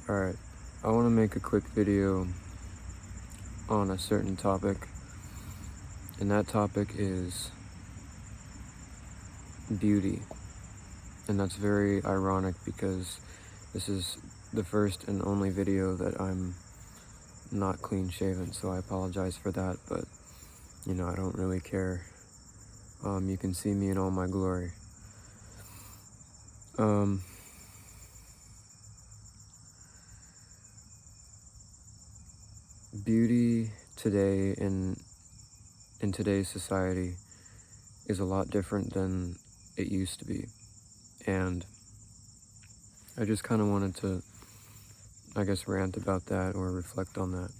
Alright, I want to make a quick video on a certain topic, and that topic is beauty. And that's very ironic because this is the first and only video that I'm not clean shaven, so I apologize for that, but I don't really care. You can see me in all my glory. Beauty today in today's society is a lot different than it used to be, and I just kind of wanted to, I guess, rant about that or reflect on that.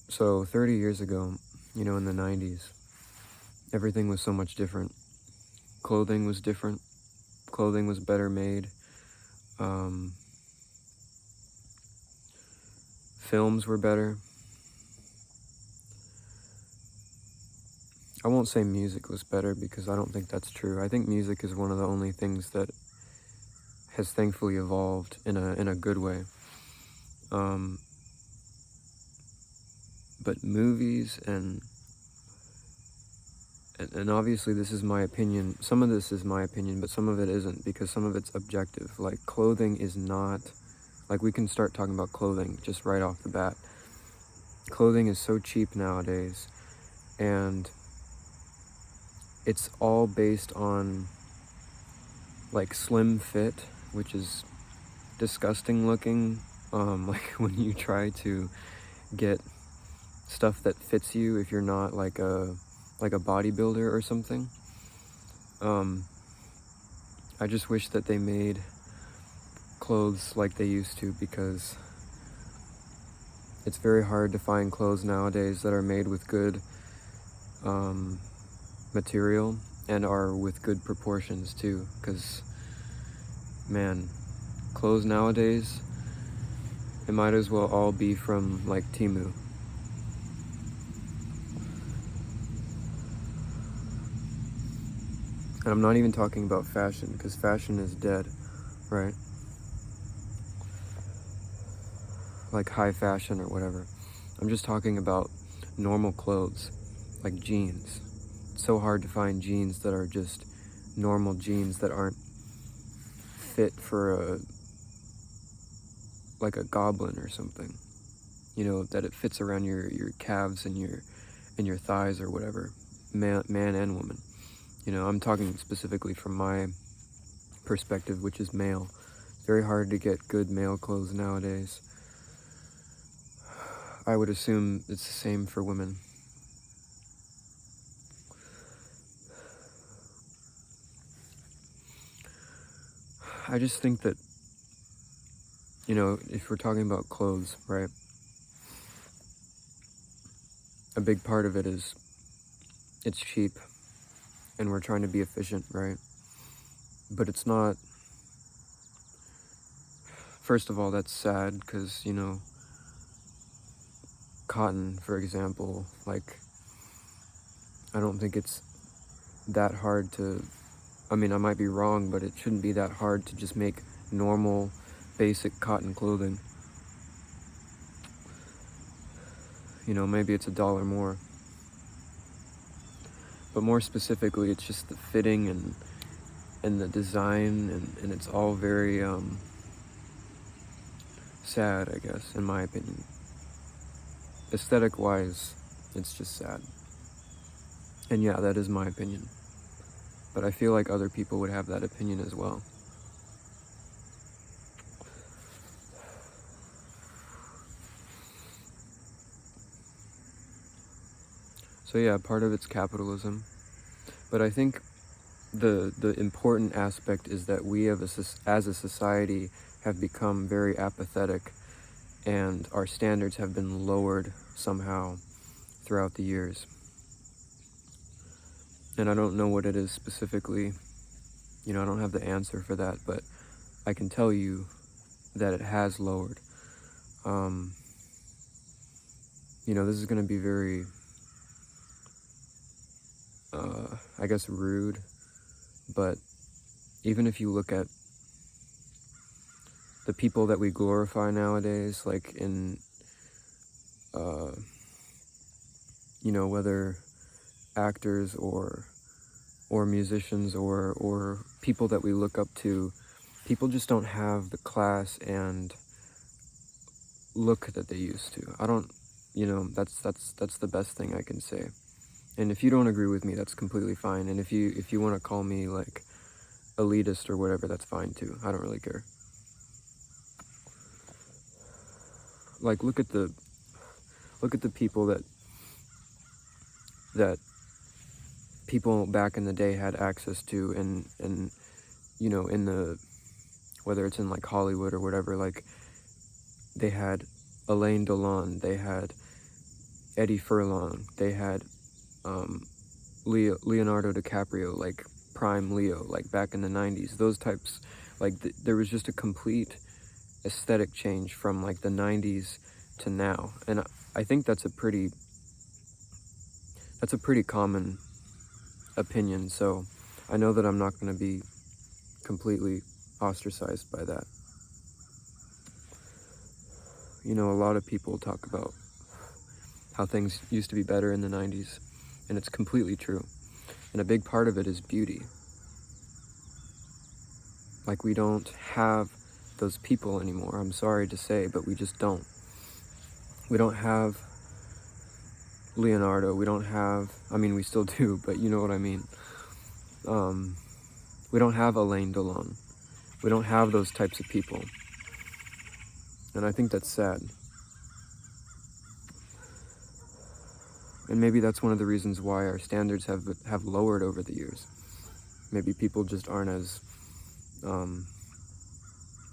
So 30 years ago, in the 90s, everything was so much different. Clothing was different. Clothing was better made. Films were better. I won't say music was better because I don't think that's true. I think music is one of the only things that has thankfully evolved in a good way. But movies and obviously this is my opinion. Some of this is my opinion, but some of it isn't, because some of it's objective. Like, clothing is not, like, we can start talking about clothing just right off the bat. Clothing is so cheap nowadays, and it's all based on, like, slim fit, which is disgusting looking. Like, when you try to get stuff that fits you, if you're not like a bodybuilder or something. I just wish that they made clothes like they used to, because it's very hard to find clothes nowadays that are made with good material and are with good proportions too, because man, clothes nowadays, it might as well all be from like Temu. And I'm not even talking about fashion, because fashion is dead, right? Like high fashion or whatever. I'm just talking about normal clothes, like jeans. It's so hard to find jeans that are just normal jeans that aren't fit for like a goblin or something. That it fits around your calves and your thighs or whatever, man and woman. I'm talking specifically from my perspective, which is male. It's very hard to get good male clothes nowadays. I would assume it's the same for women. I just think that, if we're talking about clothes, right, a big part of it is it's cheap and we're trying to be efficient, right? But it's not. First of all, that's sad, because, cotton, for example, like, I don't think it's that hard to, I mean, I might be wrong, but it shouldn't be that hard to just make normal, basic cotton clothing. Maybe it's $1 more. But more specifically, it's just the fitting and the design, and it's all very sad, I guess, in my opinion. Aesthetic-wise, it's just sad. And yeah, that is my opinion. But I feel like other people would have that opinion as well. So yeah, part of it's capitalism. But I think the important aspect is that we as a society have become very apathetic, and our standards have been lowered somehow throughout the years. And I don't know what it is specifically. I don't have the answer for that, but I can tell you that it has lowered. this is going to be very, I guess, rude, but even if you look at the people that we glorify nowadays, like in, whether actors or musicians or people that we look up to, people just don't have the class and look that they used to. I don't, that's the best thing I can say. And if you don't agree with me, that's completely fine. And if you want to call me like elitist or whatever, that's fine too. I don't really care. Like look at the people that people back in the day had access to, and in the, whether it's in like Hollywood or whatever, like they had Alain Delon, they had Eddie Furlong, they had Leonardo DiCaprio, like prime Leo, like back in the 90s, those types, like there was just a complete aesthetic change from like the 90s to now. And I think that's a pretty common opinion, so I know that I'm not going to be completely ostracized by that. A lot of people talk about how things used to be better in the 90s, and it's completely true. And a big part of it is beauty. Like, we don't have those people anymore, I'm sorry to say, but we just don't. We don't have Leonardo, we don't have, we still do, but you know what I mean. We don't have Alain Delon. We don't have those types of people. And I think that's sad. And maybe that's one of the reasons why our standards have lowered over the years. Maybe people just aren't as,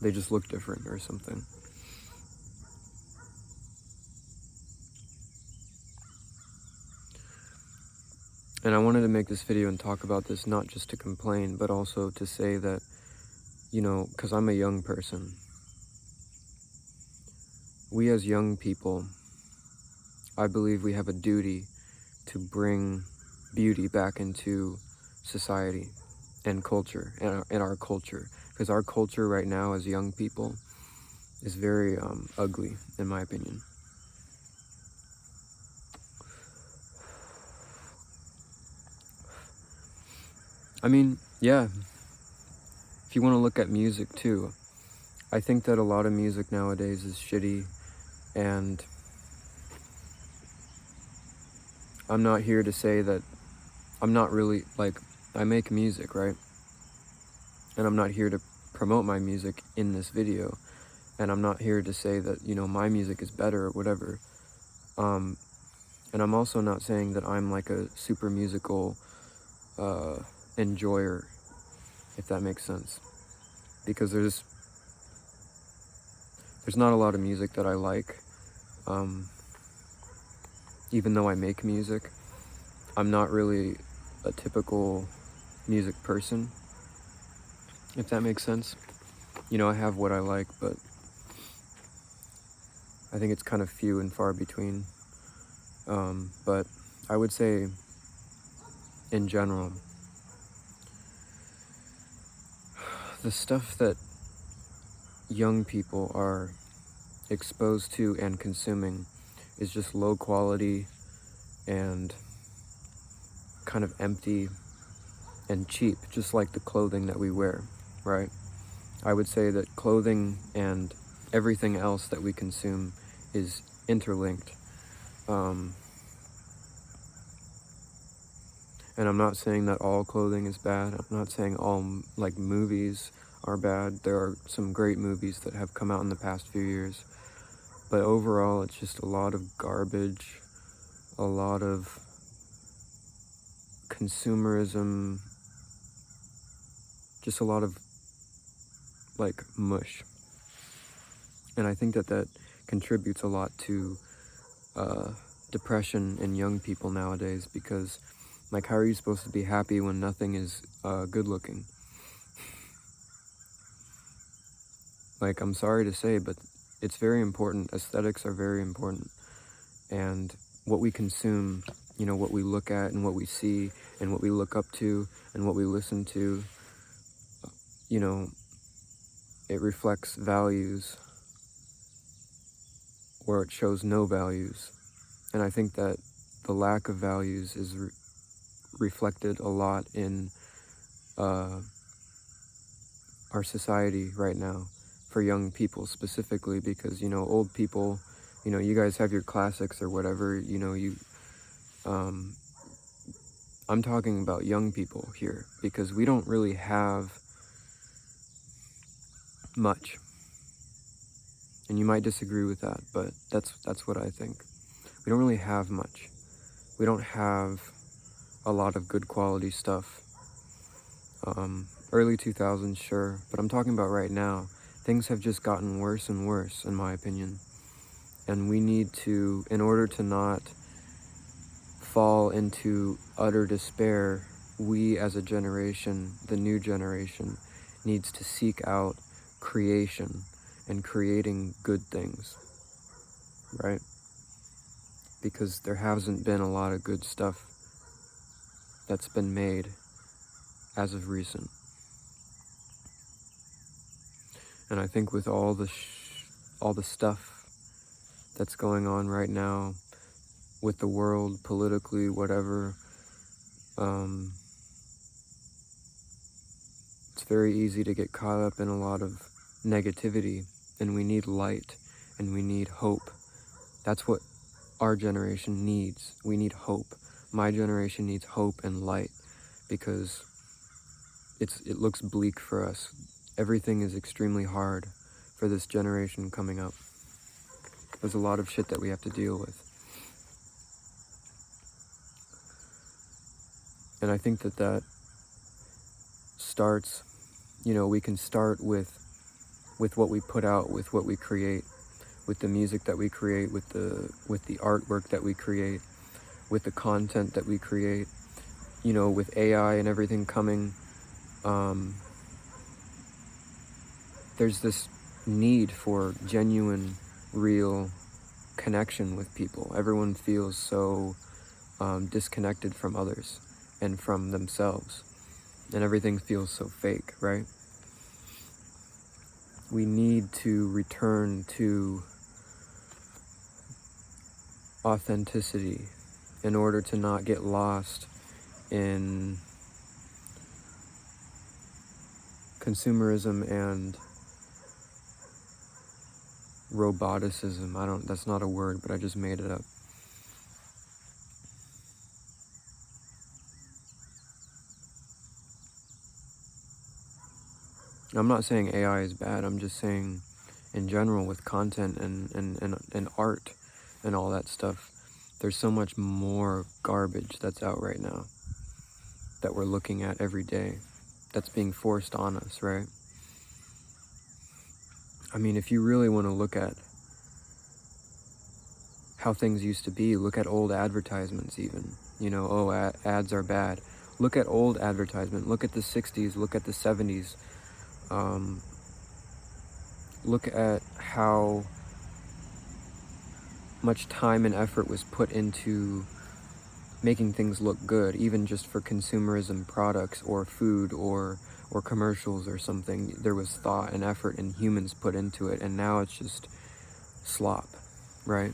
they just look different or something. And I wanted to make this video and talk about this, not just to complain, but also to say that, because I'm a young person, we as young people, I believe we have a duty to bring beauty back into society and culture, and our culture. Because our culture right now as young people is very ugly, in my opinion. Yeah, if you want to look at music too, I think that a lot of music nowadays is shitty, and I'm not here to say that I'm not really, like, I make music, right? And I'm not here to promote my music in this video, and I'm not here to say that, my music is better or whatever. And I'm also not saying that I'm like a super musical enjoyer, if that makes sense. Because there's not a lot of music that I like. Even though I make music, I'm not really a typical music person, if that makes sense. I have what I like, but I think it's kind of few and far between. But I would say, in general, the stuff that young people are exposed to and consuming is just low quality and kind of empty and cheap, just like the clothing that we wear, right? I would say that clothing and everything else that we consume is interlinked. And I'm not saying that all clothing is bad. I'm not saying all, like, movies are bad. There are some great movies that have come out in the past few years. But overall, it's just a lot of garbage, a lot of consumerism, just a lot of, like, mush. And I think that contributes a lot to depression in young people nowadays, because, like, how are you supposed to be happy when nothing is good looking? Like, I'm sorry to say, but it's very important. Aesthetics are very important. and what we consume, what we look at and what we see and what we look up to and what we listen to, you know, it reflects values or it shows no values. And I think that the lack of values is reflected a lot in our society right now, for young people specifically, because, old people, you guys have your classics or whatever, I'm talking about young people here, because we don't really have much. And you might disagree with that, but that's what I think. We don't really have much. We don't have a lot of good quality stuff. Early 2000s, sure, but I'm talking about right now. Things have just gotten worse and worse, in my opinion. And we need to, in order to not fall into utter despair, we as a generation, the new generation, needs to seek out creation and creating good things, right? Because there hasn't been a lot of good stuff that's been made as of recent. And I think with all the stuff that's going on right now with the world, politically, whatever, it's very easy to get caught up in a lot of negativity, and we need light and we need hope. That's what our generation needs. We need hope. My generation needs hope and light, because it looks bleak for us. Everything is extremely hard for this generation coming up. There's a lot of shit that we have to deal with. And I think that starts, we can start with what we put out, with what we create, with the music that we create, with the artwork that we create, with the content that we create, with AI and everything coming. There's this need for genuine, real connection with people. Everyone feels so disconnected from others and from themselves, and everything feels so fake, right? We need to return to authenticity in order to not get lost in consumerism and roboticism. That's not a word, but I just made it up. I'm not saying AI is bad. I'm just saying, in general, with content and art and all that stuff, there's so much more garbage that's out right now that we're looking at every day, that's being forced on us, right? I mean, if you really want to look at how things used to be, look at old advertisements even. Ads are bad. Look at old advertisement. Look at the 60s. Look at the 70s. Look at how much time and effort was put into making things look good, even just for consumerism products or food or commercials or something. There was thought and effort and humans put into it, and now it's just slop, right?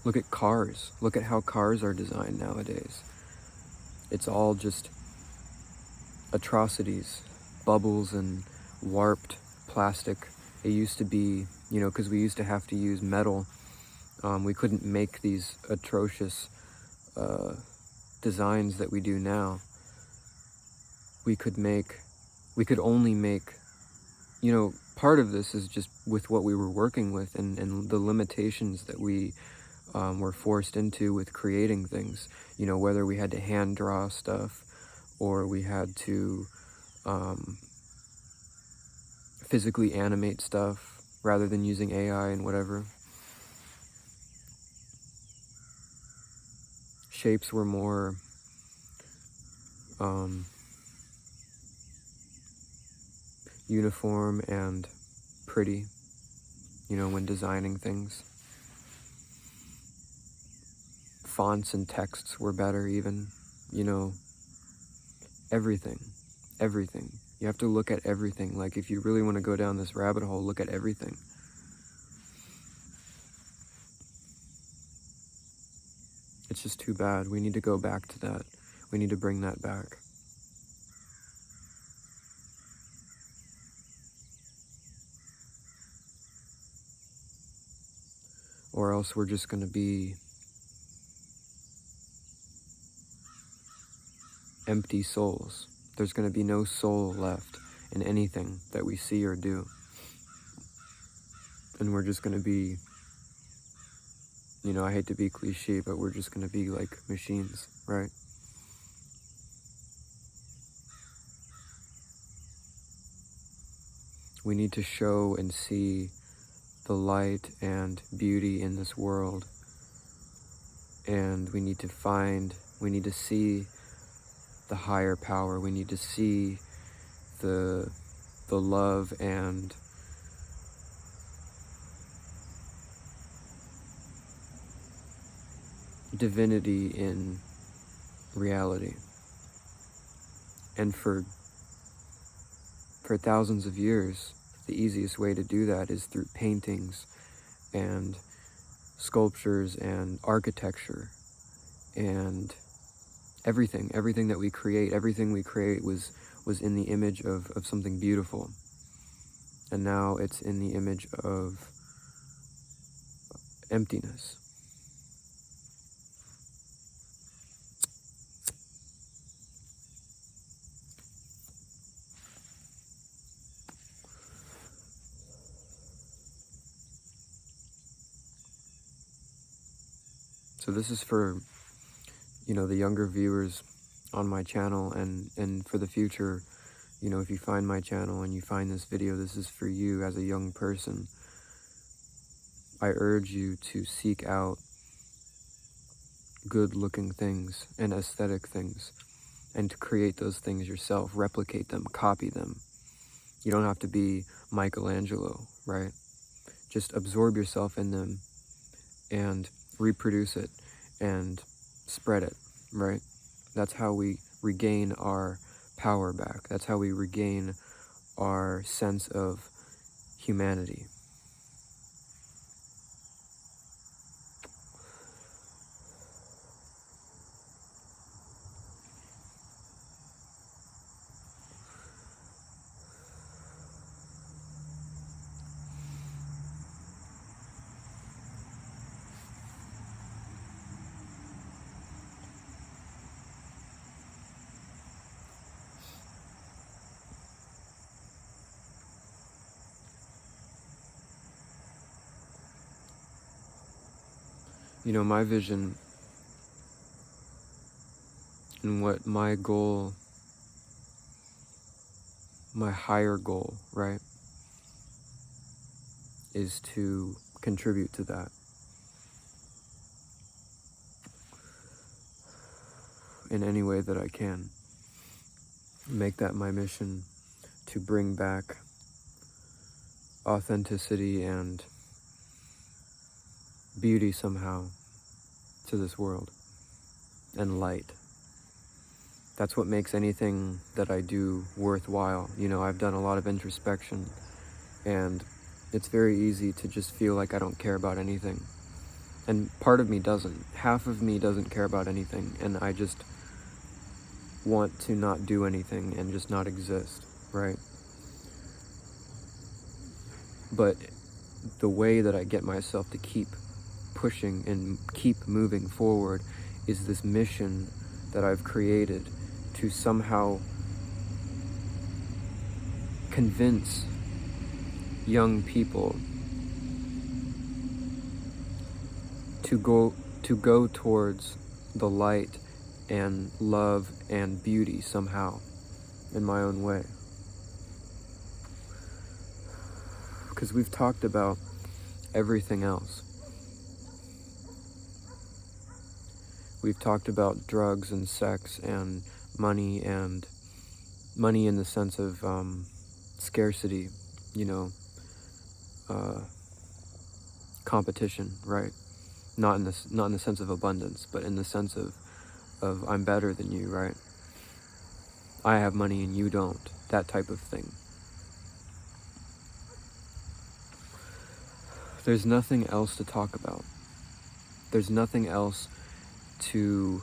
Look at cars. Look at how cars are designed nowadays. It's all just atrocities, bubbles and warped plastic. It used to be, because we used to have to use metal, we couldn't make these atrocious designs that we do now. We could only make, part of this is just with what we were working with and the limitations that we were forced into with creating things, whether we had to hand draw stuff or we had to physically animate stuff rather than using AI and whatever. Shapes were more uniform and pretty. when designing things. Fonts and texts were better even, everything. You have to look at everything. Like, if you really want to go down this rabbit hole, look at everything. It's just too bad. We need to go back to that. We need to bring that back. Or else we're just going to be empty souls. There's going to be no soul left in anything that we see or do. And we're just going to be, I hate to be cliche, but we're just going to be like machines, right? We need to show and see the light and beauty in this world. And we need to see the higher power. We need to see the love and divinity in reality. And for thousands of years, the easiest way to do that is through paintings and sculptures and architecture and everything that we create. Everything we create was in the image of something beautiful. And now it's in the image of emptiness. So this is for, the younger viewers on my channel, and for the future, if you find my channel and you find this video, this is for you as a young person. I urge you to seek out good-looking things and aesthetic things, and to create those things yourself, replicate them, copy them. You don't have to be Michelangelo, right? Just absorb yourself in them and reproduce it and spread it, right? That's how we regain our power back. That's how we regain our sense of humanity. My vision and what my goal, my higher goal, right, is to contribute to that in any way that I can. Make that my mission, to bring back authenticity and beauty somehow to this world, and light. That's what makes anything that I do worthwhile. I've done a lot of introspection, and it's very easy to just feel like I don't care about anything. And part of me doesn't. Half of me doesn't care about anything, and I just want to not do anything and just not exist, right? But the way that I get myself to keep pushing and keep moving forward is this mission that I've created to somehow convince young people to go towards the light and love and beauty somehow, in my own way. Because we've talked about everything else. We've talked about drugs and sex and money in the sense of scarcity, competition, right? Not in the sense of abundance, but in the sense of I'm better than you, right? I have money and you don't. That type of thing. There's nothing else to talk about. There's nothing else to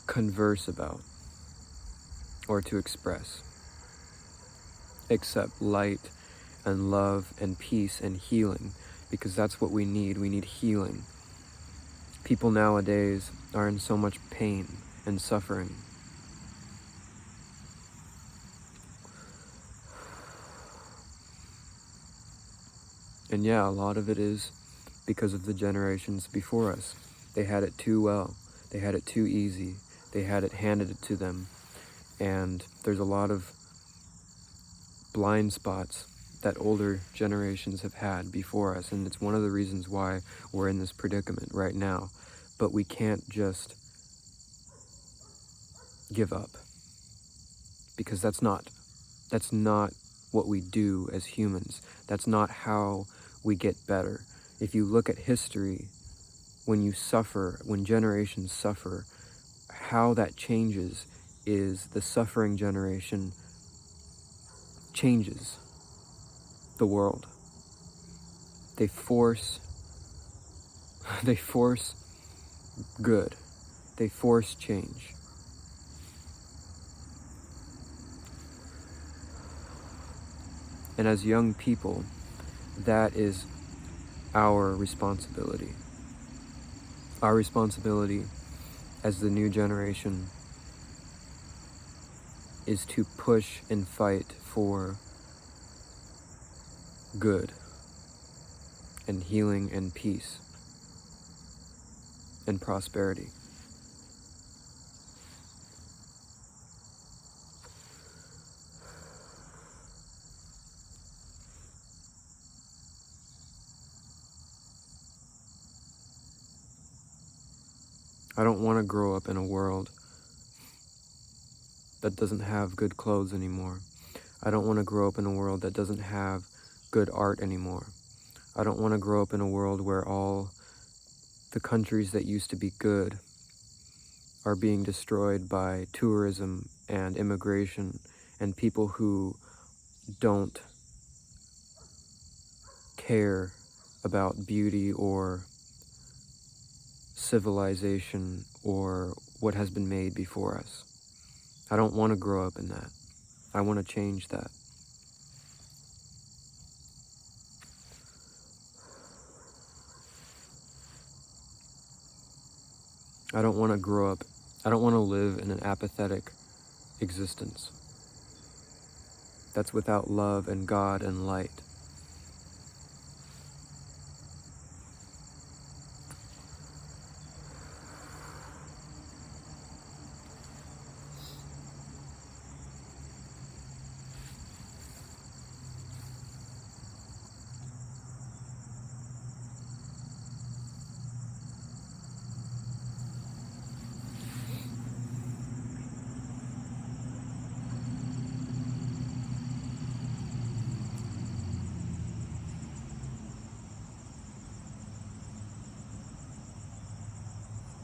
converse about or to express except light and love and peace and healing, because that's what we need. We need healing. People nowadays are in so much pain and suffering. And yeah, a lot of it is because of the generations before us. They had it too well. They had it too easy. They had it handed to them. And there's a lot of blind spots that older generations have had before us. And it's one of the reasons why we're in this predicament right now. But we can't just give up, because that's not what we do as humans. That's not how we get better. If you look at history, when generations suffer, how that changes is the suffering generation changes the world. They force good. They force change. And as young people, that is our responsibility. Our responsibility as the new generation is to push and fight for good and healing and peace and prosperity. I don't want to grow up in a world that doesn't have good clothes anymore. I don't want to grow up in a world that doesn't have good art anymore. I don't want to grow up in a world where all the countries that used to be good are being destroyed by tourism and immigration and people who don't care about beauty or civilization or what has been made before us. I don't want to grow up in that. I want to change that. I don't want to grow up. I don't want to live in an apathetic existence that's without love and God and light.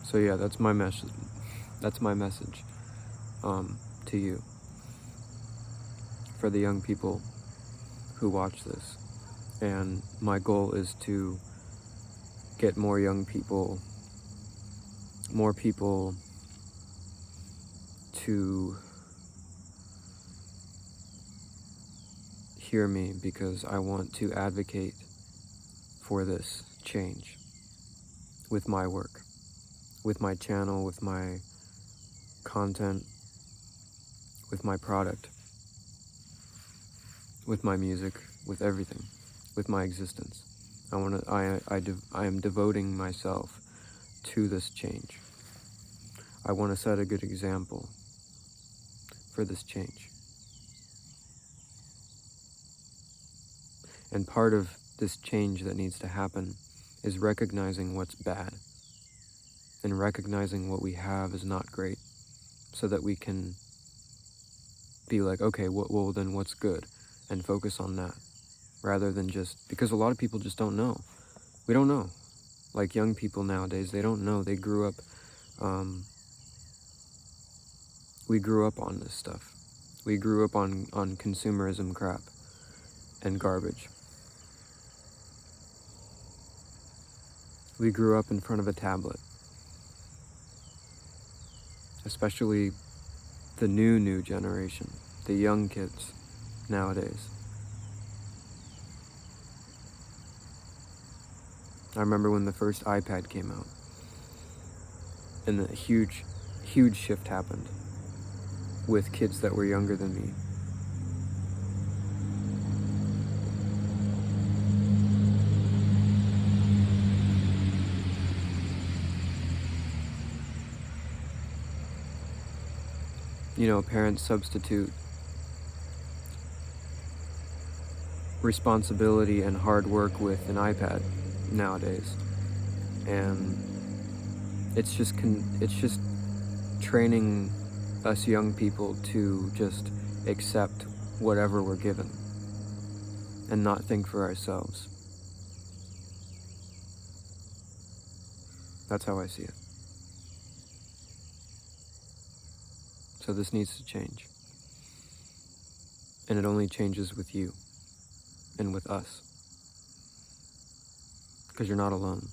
So yeah, that's my message. That's my message to you, for the young people who watch this. And my goal is to get more people to hear me, because I want to advocate for this change with my work, with my channel, with my content, with my product, with my music, with everything, with my existence. I am devoting myself to this change. I want to set a good example for this change. And part of this change that needs to happen is recognizing what's bad and recognizing what we have is not great, so that we can be like, okay, well then what's good? and focus on that rather than just, because a lot of people just don't know. We don't know. Like young people nowadays, they don't know. They grew up, we grew up on this stuff. We grew up on consumerism crap and garbage. We grew up in front of a tablet, especially the new generation, the young kids nowadays. I remember when the first iPad came out, and the huge shift happened with kids that were younger than me. You know, parents substitute responsibility and hard work with an iPad nowadays, and it's just training us young people to just accept whatever we're given and not think for ourselves. That's how I see it. So this needs to change. And it only changes with you and with us. Because you're not alone.